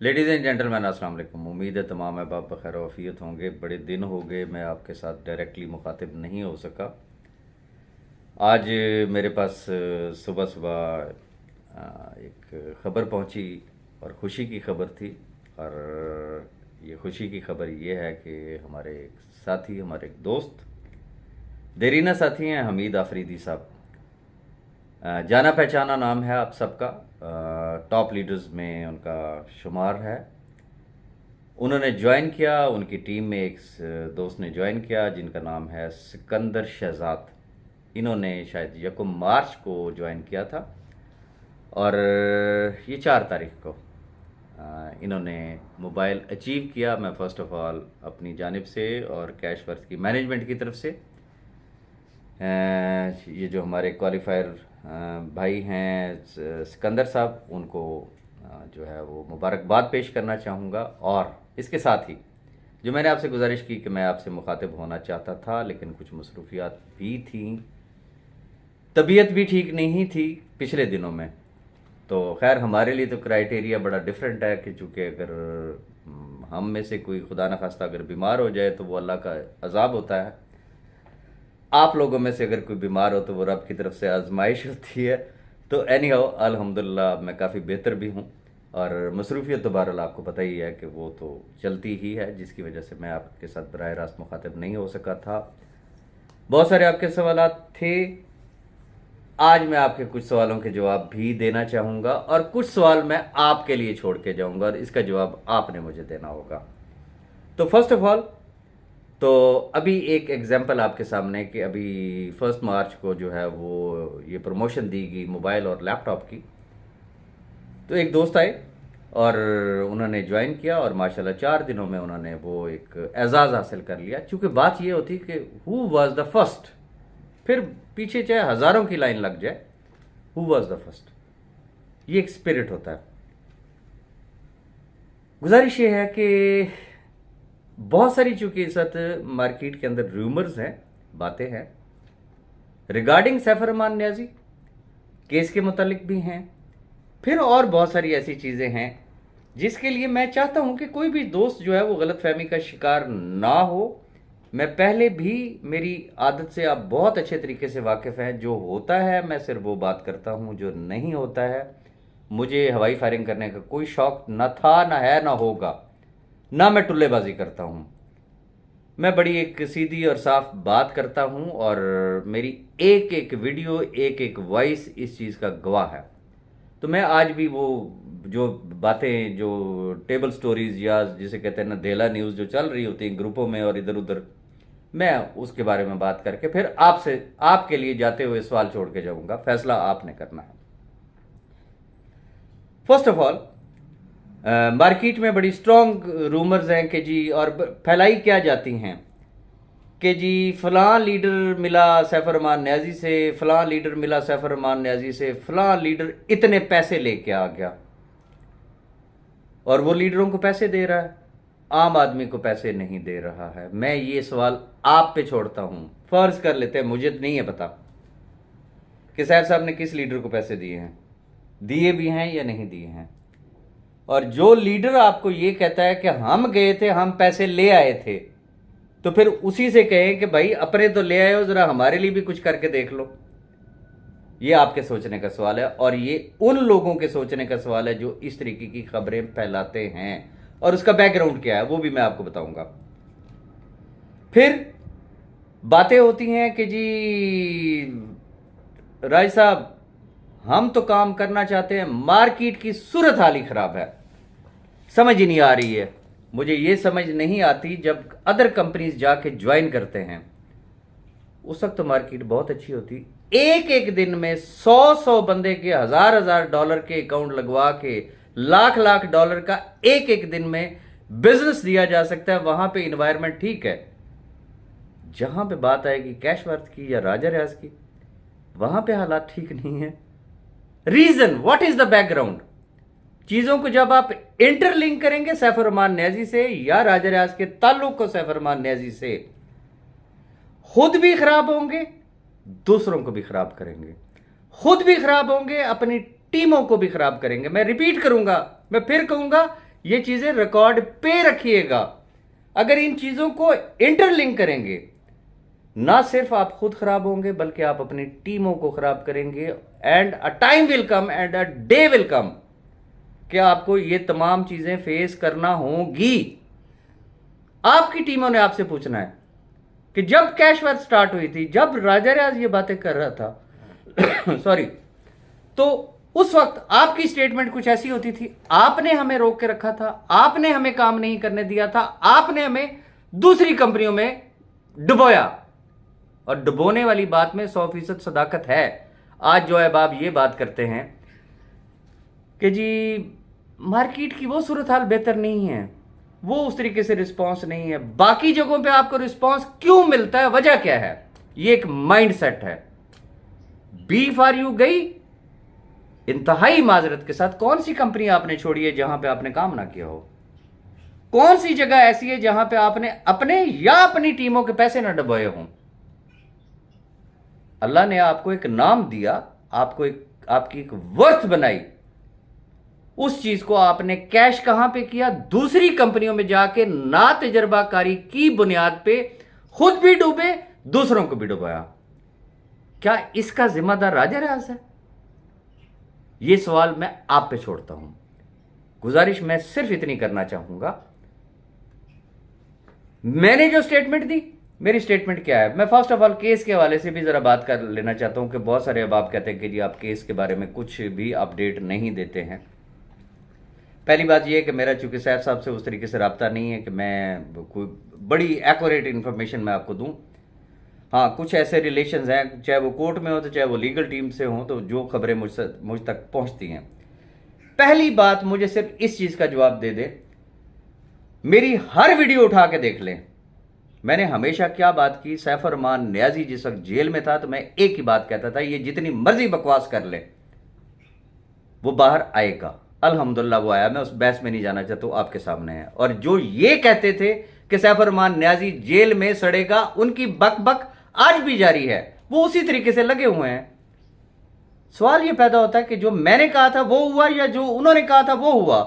Ladies and gentleman अस्सलाम वालेकुम। उम्मीद है तमाम अहबाब बखैर वफ़ियत होंगे। बड़े दिन हो गए मैं आपके साथ डायरेक्टली मुखातिब नहीं हो सका। आज मेरे पास सुबह सुबह एक ख़बर पहुंची और ख़ुशी की ख़बर थी। और ये ख़ुशी की ख़बर ये है कि हमारे एक साथी, हमारे एक दोस्त, देरीना साथी हैं, हमीद आफरीदी साहब। जाना पहचाना नाम है आप सबका, टॉप लीडर्स में उनका शुमार है। उन्होंने ज्वाइन किया, उनकी टीम में एक दोस्त ने ज्वाइन किया जिनका नाम है सिकंदर शहजाद। इन्होंने शायद 1 मार्च को ज्वाइन किया था और ये 4 तारीख को इन्होंने मोबाइल अचीव किया। मैं फ़र्स्ट ऑफ़ ऑल अपनी जानिब से और कैशवर्थ की मैनेजमेंट की तरफ से ये जो हमारे क्वालिफायर भाई हैं सिकंदर साहब, उनको जो है वो मुबारकबाद पेश करना चाहूँगा। और इसके साथ ही जो मैंने आपसे गुजारिश की कि मैं आपसे मुखातिब होना चाहता था लेकिन कुछ मसरूफियात भी थी, तबीयत भी ठीक नहीं थी पिछले दिनों में। तो खैर हमारे लिए तो क्राइटेरिया बड़ा डिफरेंट है कि चूँकि अगर हम में से कोई खुदा न खास्ता अगर बीमार हो जाए तो वो अल्लाह का अजाब होता है। आप लोगों में से अगर कोई बीमार हो तो वो रब की तरफ से आजमाइश होती है। तो एनी हाउ अल्हम्दुलिल्लाह मैं काफ़ी बेहतर भी हूँ। और मसरूफियत तो बहरहाल आपको पता ही है कि वो तो चलती ही है, जिसकी वजह से मैं आपके साथ बराह रास्त मुखातिब नहीं हो सका था। बहुत सारे आपके सवालात थे। आज मैं आपके कुछ सवालों के जवाब भी देना चाहूँगा और कुछ सवाल मैं आपके लिए छोड़ के जाऊँगा और इसका जवाब आपने मुझे देना होगा। तो फर्स्ट ऑफ ऑल तो अभी एक एग्जांपल आपके सामने कि अभी 1 मार्च को जो है वो ये प्रमोशन दी गई मोबाइल और लैपटॉप की। तो एक दोस्त आए और उन्होंने ज्वाइन किया और माशाल्लाह 4 दिनों में उन्होंने वो एक एजाज़ हासिल कर लिया। चूँकि बात ये होती कि हु वाज द फर्स्ट, फिर पीछे चाहे हज़ारों की लाइन लग जाए, हु वाज द फर्स्ट, ये एक स्पिरिट होता है। गुजारिश ये है कि बहुत सारी चूँकि इस वक्त मार्केट के अंदर रूमर्स हैं, बातें हैं रिगार्डिंग सैफर अमान नियाज़ी केस के मुतालिक भी हैं, फिर और बहुत सारी ऐसी चीज़ें हैं जिसके लिए मैं चाहता हूं कि कोई भी दोस्त जो है वो गलतफहमी का शिकार ना हो। मैं पहले भी, मेरी आदत से आप बहुत अच्छे तरीके से वाकिफ़ हैं, जो होता है मैं सिर्फ वो बात करता हूं, जो नहीं होता है मुझे हवाई फायरिंग करने का कोई शौक़ न था, ना है, ना होगा, ना मैं टुल्लेबाजी करता हूं। मैं बड़ी एक सीधी और साफ बात करता हूं और मेरी एक एक वीडियो, एक एक वॉइस इस चीज़ का गवाह है। तो मैं आज भी वो जो बातें, जो टेबल स्टोरीज़ या जिसे कहते हैं ना धेला न्यूज़ जो चल रही होती हैं ग्रुपों में और इधर उधर, मैं उसके बारे में बात करके फिर आपसे, आपके लिए जाते हुए सवाल छोड़ के जाऊंगा। फैसला आपने करना है। फर्स्ट ऑफ ऑल मार्केट में बड़ी स्ट्रॉन्ग रूमर्स हैं कि जी, और फैलाई क्या जाती हैं कि जी फ़लाँ लीडर मिला सैफर अमान नियाज़ी से, फ़लाँ लीडर मिला सैफर अमान नियाज़ी से, फ़लाँ लीडर इतने पैसे लेके आ गया। और वो लीडरों को पैसे दे रहा है, आम आदमी को पैसे नहीं दे रहा है। मैं ये सवाल आप पे छोड़ता हूँ। फ़र्ज़ कर लेते हैं, मुझे नहीं है पता कि सैफ साहब ने किस लीडर को पैसे दिए हैं, दिए भी हैं या नहीं दिए हैं। और जो लीडर आपको ये कहता है कि हम गए थे, हम पैसे ले आए थे, तो फिर उसी से कहें कि भाई अपने तो ले आए हो, ज़रा हमारे लिए भी कुछ करके देख लो। ये आपके सोचने का सवाल है और ये उन लोगों के सोचने का सवाल है जो इस तरीके की खबरें फैलाते हैं, और उसका बैकग्राउंड क्या है वो भी मैं आपको बताऊंगा। फिर बातें होती हैं कि जी राय साहब हम तो काम करना चाहते हैं, मार्केट की सूरत हाल ही खराब है, समझ ही नहीं आ रही है। मुझे ये समझ नहीं आती, जब अदर कंपनीज जाके ज्वाइन करते हैं उस वक्त तो मार्केट बहुत अच्छी होती। एक एक दिन में 100 बंदे के हजार डॉलर के अकाउंट लगवा के लाख डॉलर का एक एक दिन में बिजनेस दिया जा सकता है। वहां पे इन्वायरमेंट ठीक है। जहां पे बात आएगी कैशवर्थ की या राजा रियाज की, वहां पे हालात ठीक नहीं है। Reason, what is the background? चीजों को जब आप इंटरलिंक करेंगे सैफर अमान नियाज़ी से या राजा रियाज के ताल्लुक को सैफर अमान नियाज़ी से, खुद भी खराब होंगे, दूसरों को भी खराब करेंगे, खुद भी खराब होंगे, अपनी टीमों को भी खराब करेंगे। मैं रिपीट करूंगा, मैं फिर कहूंगा ये चीजें रिकॉर्ड पे रखिएगा। अगर इन चीजों को इंटरलिंक करेंगे, ना सिर्फ आप खुद खराब होंगे बल्कि आप अपनी टीमों को खराब करेंगे। And a time will come and a day will come कि आपको ये तमाम चीजें फेस करना होंगी। आपकी टीमों ने आपसे पूछना है कि जब कैश वर्थ स्टार्ट हुई थी, जब राजा रियाज ये बातें कर रहा था सॉरी, तो उस वक्त आपकी स्टेटमेंट कुछ ऐसी होती थी, आपने हमें रोक के रखा था, आपने हमें काम नहीं करने दिया था, आपने हमें दूसरी कंपनियों में डुबोया। और डुबोने वाली बात में 100% सदाकत है। आज जो है आप ये बात करते हैं कि जी मार्केट की वो सूरत हाल बेहतर नहीं है, वो उस तरीके से रिस्पांस नहीं है, बाकी जगहों पे आपको रिस्पांस क्यों मिलता है, वजह क्या है? ये एक माइंडसेट है। B4U गई, इंतहाई माजरत के साथ कौन सी कंपनी आपने छोड़ी है जहां पे आपने काम ना किया हो? कौन सी जगह ऐसी है जहां पे आपने अपने या अपनी टीमों के पैसे ना डुबोए हों? अल्लाह ने आपको एक नाम दिया, आपको आपकी एक वर्थ बनाई, उस चीज को आपने कैश कहां पे किया? दूसरी कंपनियों में जाके ना तजर्बाकारी की बुनियाद पे खुद भी डूबे, दूसरों को भी डुबाया। क्या इसका जिम्मेदार राजा रियाज है? यह सवाल मैं आप पे छोड़ता हूं। गुजारिश मैं सिर्फ इतनी करना चाहूंगा, मैंने जो स्टेटमेंट दी, मेरी स्टेटमेंट क्या है? मैं फर्स्ट ऑफ ऑल केस के हवाले से भी जरा बात कर लेना चाहता हूं कि बहुत सारे अब आप कहते हैं कि जी आप केस के बारे में कुछ भी अपडेट नहीं देते हैं। पहली बात यह है कि मेरा चूंकि सैफ साहब से उस तरीके से रब्ता नहीं है कि मैं कोई बड़ी एक्यूरेट इंफॉर्मेशन मैं आपको दूं। हाँ, कुछ ऐसे रिलेशंस हैं, चाहे वो कोर्ट में हो तो चाहे वो लीगल टीम से हो, तो जो खबरें मुझ तक पहुंचती हैं। पहली बात, मुझे सिर्फ इस चीज का जवाब दे दे, मेरी हर वीडियो उठा के देख लें, मैंने हमेशा क्या बात की? सैफ रहमान नियाजी जिस वक्त जेल में था तो मैं एक ही बात कहता था, ये जितनी मर्जी बकवास कर ले वो बाहर आएगा। अल्हम्दुलिल्लाह वो आया, मैं उस बहस में नहीं जाना चाहता हूं, आपके सामने है। और जो ये कहते थे कि सैफ रहमान नियाजी जेल में सड़ेगा, उनकी बक बक आज भी जारी है, वो उसी तरीके से लगे हुए हैं। सवाल ये पैदा होता है कि जो मैंने कहा था वो हुआ या जो उन्होंने कहा था वो हुआ?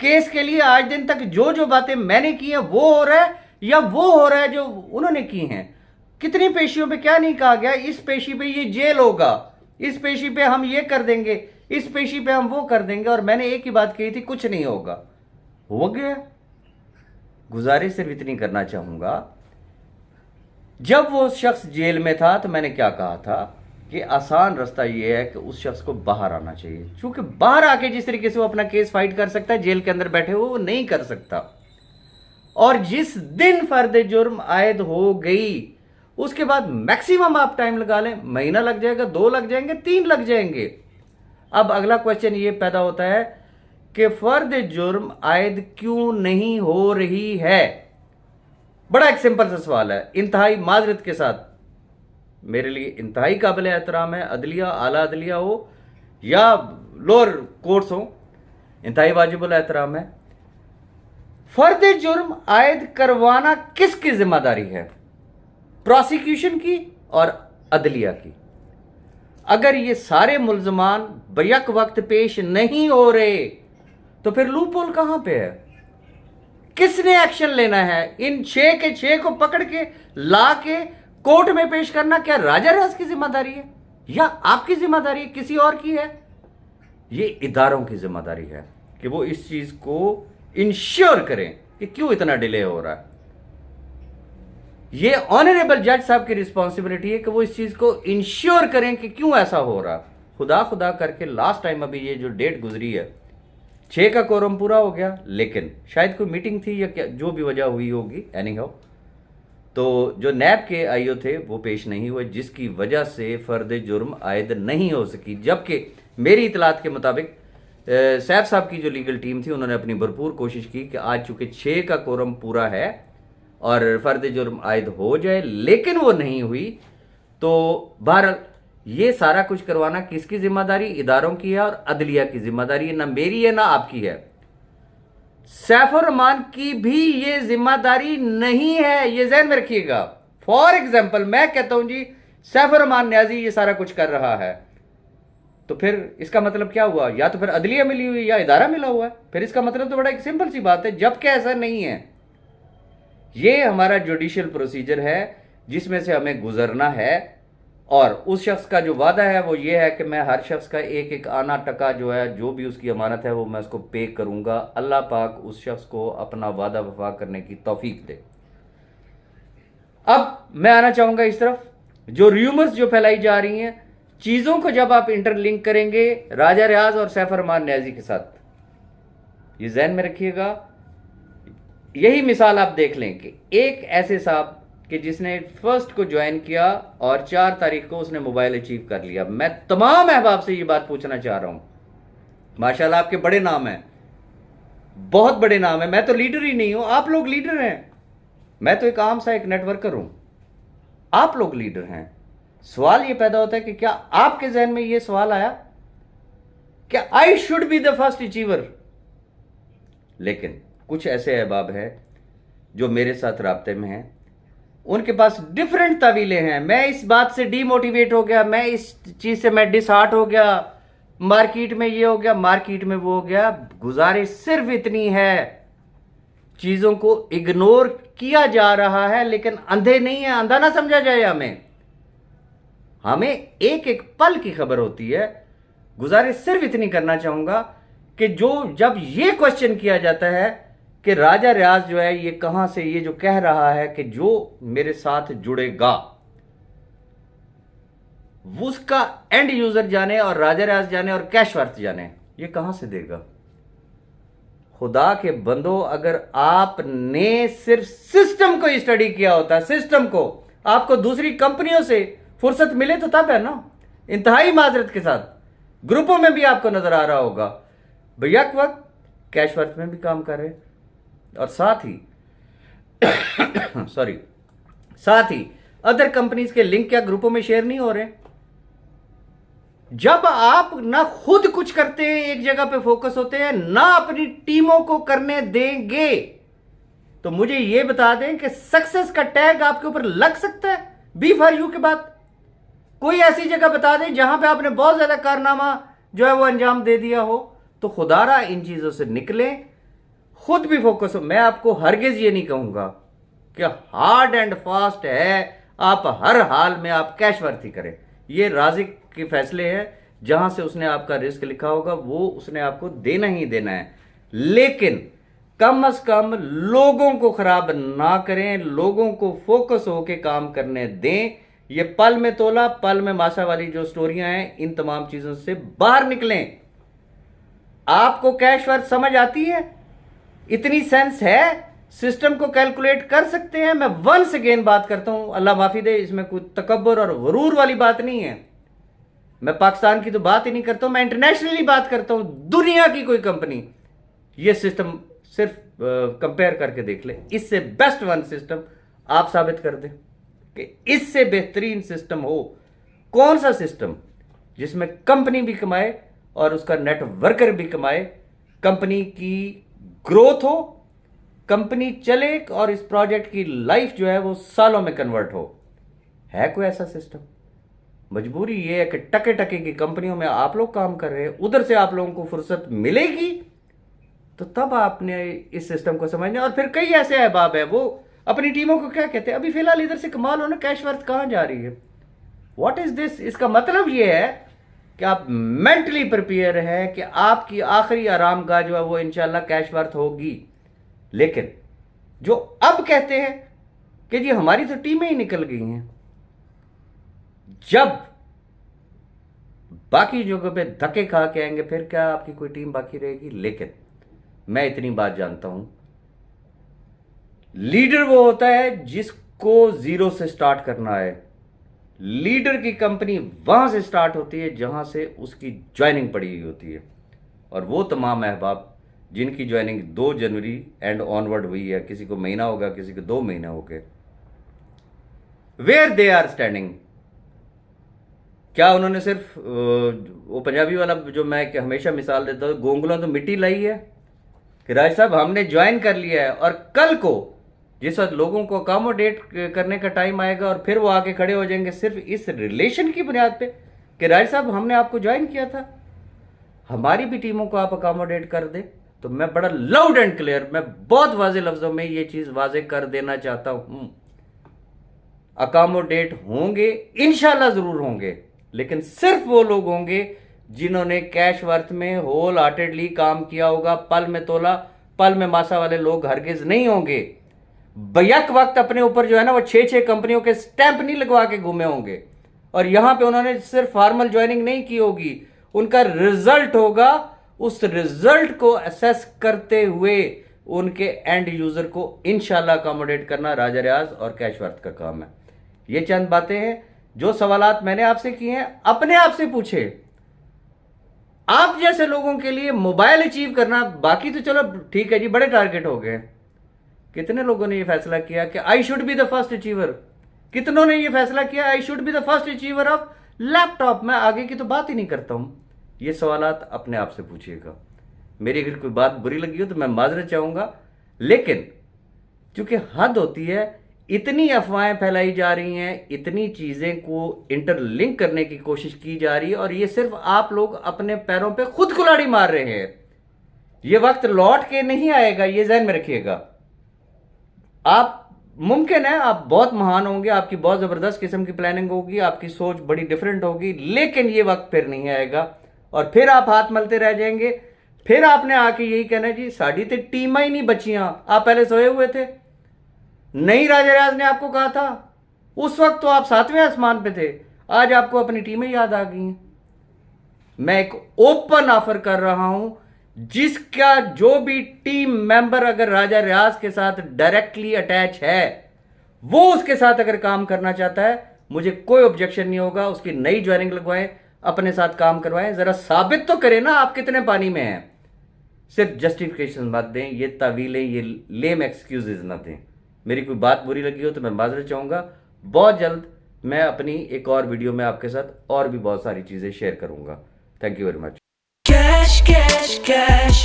केस के लिए आज दिन तक जो जो बातें मैंने की हैं वो हो रहा है या वो हो रहा है जो उन्होंने की हैं? कितनी पेशियों पे क्या नहीं कहा गया? इस पेशी पे ये जेल होगा, इस पेशी पे हम ये कर देंगे, इस पेशी पे हम वो कर देंगे, और मैंने एक ही बात कही थी, कुछ नहीं होगा। हो गया। गुजारिश सिर्फ इतनी करना चाहूंगा, जब वो शख्स जेल में था तो मैंने क्या कहा था कि आसान रास्ता ये है कि उस शख्स को बाहर आना चाहिए, क्योंकि बाहर आके जिस तरीके से वो अपना केस फाइट कर सकता है, जेल के अंदर बैठे हुए वो नहीं कर सकता। और जिस दिन फर्द जुर्म आयद हो गई, उसके बाद मैक्सिमम आप टाइम लगा लें, महीना लग जाएगा, 2 लग जाएंगे, 3 लग जाएंगे। अब अगला क्वेश्चन ये पैदा होता है कि फर्द जुर्म आयद क्यों नहीं हो रही है? बड़ा एक सिंपल सा सवाल है, इंतहाई माजरत के साथ, मेरे लिए इंतहाई काबिल एहतराम है, अदलिया, आला अदलिया हो या लोअर कोर्ट्स हो, इंतहाई वाजिबुल एहतराम है। फर्द जुर्म आयद करवाना किसकी जिम्मेदारी है? प्रोसिक्यूशन की और अदलिया की। अगर ये सारे मुल्जमान बैक वक्त पेश नहीं हो रहे तो फिर लूपहोल कहां पे है? किसने एक्शन लेना है? इन 6 के 6 को पकड़ के ला के कोर्ट में पेश करना क्या राजा रियाज की जिम्मेदारी है या आपकी जिम्मेदारी है, किसी और की है? ये इदारों की जिम्मेदारी है कि वो इस चीज को इंश्योर करें कि क्यों इतना डिले हो रहा है। ये ऑनरेबल जज साहब की रिस्पॉन्सिबिलिटी है कि वो इस चीज को इंश्योर करें कि क्यों ऐसा हो रहा। खुदा खुदा करके लास्ट टाइम अभी ये जो डेट गुजरी है, 6 का कोरम पूरा हो गया, लेकिन शायद कोई मीटिंग थी या क्या, जो भी वजह हुई होगी, एनी हाउ, तो जो नैब के आईओ थे वो पेश नहीं हुए, जिसकी वजह से फर्द जुर्म आयद नहीं हो सकी। जबकि मेरी इतलात के मुताबिक सैफ साहब की जो लीगल टीम थी उन्होंने अपनी भरपूर कोशिश की कि आज चूंकि 6 का कोरम पूरा है और फर्द जुर्म आयद हो जाए, लेकिन वो नहीं हुई। तो बहरहाल ये सारा कुछ करवाना किसकी जिम्मेदारी? इदारों की है और अदलिया की जिम्मेदारी है, ना मेरी है ना आपकी है। सैफ रहमान की भी ये जिम्मेदारी नहीं है, ये ज़हन में रखिएगा। फॉर एग्जाम्पल मैं कहता हूं जी सैफ रहमान नियाजी ये सारा कुछ कर रहा है, तो फिर इसका मतलब क्या हुआ? या तो फिर अदलिया मिली हुई या इदारा मिला हुआ है। फिर इसका मतलब तो बड़ा एक सिंपल सी बात है, जबकि ऐसा नहीं है। ये हमारा जुडिशियल प्रोसीजर है जिसमें से हमें गुजरना है, और उस शख्स का जो वादा है वो ये है कि मैं हर शख्स का एक एक आना टका जो है, जो भी उसकी अमानत है, वो मैं उसको पे करूंगा। अल्लाह पाक उस शख्स को अपना वादा वफा करने की तौफीक दे। अब मैं आना चाहूंगा इस तरफ, जो र्यूमर्स जो फैलाई जा रही हैं, चीजों को जब आप इंटरलिंक करेंगे राजा रियाज और सैफ अरमान न्याजी के साथ, ये जहन में रखिएगा। यही मिसाल आप देख लें कि एक ऐसे साहब कि जिसने 1 को ज्वाइन किया और 4 तारीख को उसने मोबाइल अचीव कर लिया। मैं तमाम अहबाब से ये बात पूछना चाह रहा हूं, माशाल्लाह आपके बड़े नाम हैं, बहुत बड़े नाम हैं। मैं तो लीडर ही नहीं हूं, आप लोग लीडर हैं। मैं तो एक आम सा एक नेटवर्कर हूं, आप लोग लीडर हैं। सवाल ये पैदा होता है कि क्या आपके जहन में ये सवाल आया कि I should be the first achiever? लेकिन कुछ ऐसे अहबाब हैं जो मेरे साथ राब्ते में हैं, उनके पास डिफरेंट तवीलें हैं। मैं इस बात से डीमोटिवेट हो गया, मैं इस चीज से मैं डिसहार्ट हो गया, मार्केट में ये हो गया, मार्केट में वो हो गया। गुजारिश सिर्फ इतनी है, चीजों को इग्नोर किया जा रहा है लेकिन अंधे नहीं है, अंधा ना समझा जाए हमें। हमें एक एक पल की खबर होती है। गुजारिश सिर्फ इतनी करना चाहूंगा कि जब ये क्वेश्चन किया जाता है कि राजा रियाज जो है ये कहां से, ये जो कह रहा है कि जो मेरे साथ जुड़ेगा उसका एंड यूजर जाने और राजा रियाज जाने और कैशवर्थ जाने, ये कहां से देगा? खुदा के बंदो, अगर आपने सिर्फ सिस्टम को स्टडी किया होता, सिस्टम को, आपको दूसरी कंपनियों से फुर्सत मिले तो तब है ना। इंतहाई माजरत के साथ ग्रुपों में भी आपको नजर आ रहा होगा भैया वक्त कैशवर्थ में भी काम कर रहे, और साथ ही सॉरी साथ ही अदर कंपनीज के लिंक क्या ग्रुपों में शेयर नहीं हो रहे? जब आप ना खुद कुछ करते हैं, एक जगह पे फोकस होते हैं, ना अपनी टीमों को करने देंगे, तो मुझे यह बता दें कि सक्सेस का टैग आपके ऊपर लग सकता है बी फॉर यू के बाद? कोई ऐसी जगह बता दें जहां पे आपने बहुत ज्यादा कारनामा जो है वो अंजाम दे दिया हो। तो खुदारा इन चीजों से निकले, खुद भी फोकस हो। मैं आपको हरगिज ये नहीं कहूंगा कि हार्ड एंड फास्ट है, आप हर हाल में आप कैशवर्थ ही करें। ये राजिक के फैसले हैं, जहां से उसने आपका रिस्क लिखा होगा वो उसने आपको देना ही देना है। लेकिन कम से कम लोगों को खराब ना करें, लोगों को फोकस होके काम करने दें। ये पल में तोला पल में माशा वाली जो स्टोरियां हैं, इन तमाम चीजों से बाहर निकलें। आपको कैशवर्थ समझ आती है? इतनी सेंस है? सिस्टम को कैलकुलेट कर सकते हैं? मैं वंस अगेन बात करता हूं, अल्लाह माफी दे, इसमें कोई तकब्बुर और गुरूर वाली बात नहीं है। मैं पाकिस्तान की तो बात ही नहीं करता हूं, मैं इंटरनेशनली बात करता हूं। दुनिया की कोई कंपनी ये सिस्टम सिर्फ कंपेयर करके देख ले, इससे बेस्ट वन सिस्टम आप साबित कर दें कि इससे बेहतरीन सिस्टम हो। कौन सा सिस्टम जिसमें कंपनी भी कमाए और उसका नेटवर्कर भी कमाए, कंपनी की ग्रोथ हो, कंपनी चले और इस प्रोजेक्ट की लाइफ जो है वो सालों में कन्वर्ट हो? है कोई ऐसा सिस्टम? मजबूरी ये है कि टके टके की कंपनियों में आप लोग काम कर रहे हैं, उधर से आप लोगों को फुर्सत मिलेगी तो तब आपने इस सिस्टम को समझना। और फिर कई ऐसे अहबाब हैं, वो अपनी टीमों को क्या कहते हैं, अभी फिलहाल इधर से कमाल हो ना, कैशवर्थ कहां जा रही है? What is this? इसका मतलब यह है कि आप मेंटली प्रिपेयर हैं कि आपकी आखिरी आरामगाह जो है वो इंशाल्लाह कैशवर्थ होगी। लेकिन जो अब कहते हैं कि जी हमारी तो टीमें ही निकल गई हैं, जब बाकी जगह पे धक्के खा के आएंगे फिर क्या आपकी कोई टीम बाकी रहेगी? लेकिन मैं इतनी बात जानता हूं, लीडर वो होता है जिसको जीरो से स्टार्ट करना है। लीडर की कंपनी वहां से स्टार्ट होती है जहां से उसकी ज्वाइनिंग पड़ी हुई होती है। और वो तमाम अहबाब जिनकी ज्वाइनिंग 2 जनवरी एंड ऑनवर्ड हुई है, किसी को महीना होगा, किसी को 2 महीने हो गए, वेयर दे आर स्टैंडिंग? क्या उन्होंने सिर्फ वो पंजाबी वाला जो मैं हमेशा मिसाल देता हूं, गोंगलों तो मिट्टी लाई है कि राज साहब हमने ज्वाइन कर लिया है, और कल को जिस वक्त लोगों को अकोमोडेट करने का टाइम आएगा और फिर वो आके खड़े हो जाएंगे सिर्फ इस रिलेशन की बुनियाद पे, कि राज साहब हमने आपको ज्वाइन किया था, हमारी भी टीमों को आप अकोमोडेट कर दे। तो मैं बड़ा लाउड एंड क्लियर, मैं बहुत वाजे लफ्जों में ये चीज वाजे कर देना चाहता हूं, अकोमोडेट होंगे, इंशाल्लाह जरूर होंगे, लेकिन सिर्फ वो लोग होंगे जिन्होंने कैश वर्थ में होल हार्टेडली काम किया होगा। पल में तोला पल में मासा वाले लोग हरगिज नहीं होंगे। बैक वक्त अपने ऊपर जो है ना वो 6-6 कंपनियों के स्टैंप नहीं लगवा के घूमे होंगे, और यहां पे उन्होंने सिर्फ फॉर्मल ज्वाइनिंग नहीं की होगी, उनका रिजल्ट होगा। उस रिजल्ट को असेस करते हुए उनके एंड यूजर को इंशाल्लाह अकोमोडेट करना राजा रियाज और कैशवर्थ का काम है। ये चंद बातें हैं। जो सवालात मैंने आपसे किए हैं अपने आप से पूछे। आप जैसे लोगों के लिए मोबाइल अचीव करना, बाकी तो चलो ठीक है जी, बड़े टारगेट हो गए। कितने लोगों ने ये फैसला किया कि I should be the first achiever? कितनों ने ये फैसला किया I should be the first achiever of laptop? मैं आगे की तो बात ही नहीं करता हूं। ये सवालात अपने आप से पूछिएगा। मेरी अगर कोई बात बुरी लगी हो तो मैं माजरत चाहूंगा, लेकिन चूंकि हद होती है, इतनी अफवाहें फैलाई जा रही हैं, इतनी चीजें को इंटरलिंक करने की कोशिश की जा रही है, और ये सिर्फ आप लोग अपने पैरों पे खुद कुल्हाड़ी मार रहे हैं। ये वक्त लौट के नहीं आएगा, ये ज़हन में रखिएगा। आप मुमकिन है आप बहुत महान होंगे, आपकी बहुत जबरदस्त किस्म की प्लानिंग होगी, आपकी सोच बड़ी डिफरेंट होगी, लेकिन ये वक्त फिर नहीं आएगा और फिर आप हाथ मलते रह जाएंगे। फिर आपने आके यही कहना जी साड़ी तो टीम ही नहीं बचियां, आप पहले सोए हुए थे। नहीं, राजा रियाज ने आपको कहा था, उस वक्त तो आप 7वें आसमान पे थे, आज आपको अपनी टीमें याद आ गई हैं। मैं एक ओपन ऑफर कर रहा हूं, जिसका जो भी टीम मेंबर अगर राजा रियाज के साथ डायरेक्टली अटैच है, वो उसके साथ अगर काम करना चाहता है, मुझे कोई ऑब्जेक्शन नहीं होगा। उसकी नई ज्वाइनिंग लगवाएं, अपने साथ काम करवाएं, जरा साबित तो करें ना आप कितने पानी में हैं। सिर्फ जस्टिफिकेशन मत दें, ये तावीलें, ये लेम एक्सक्यूजेज ना दें। मेरी कोई बात बुरी लगी हो तो मैं माजरत चाहूंगा। बहुत जल्द मैं अपनी एक और वीडियो में आपके साथ और भी बहुत सारी चीजें शेयर करूंगा। Thank you very much. Cash, cash, cash.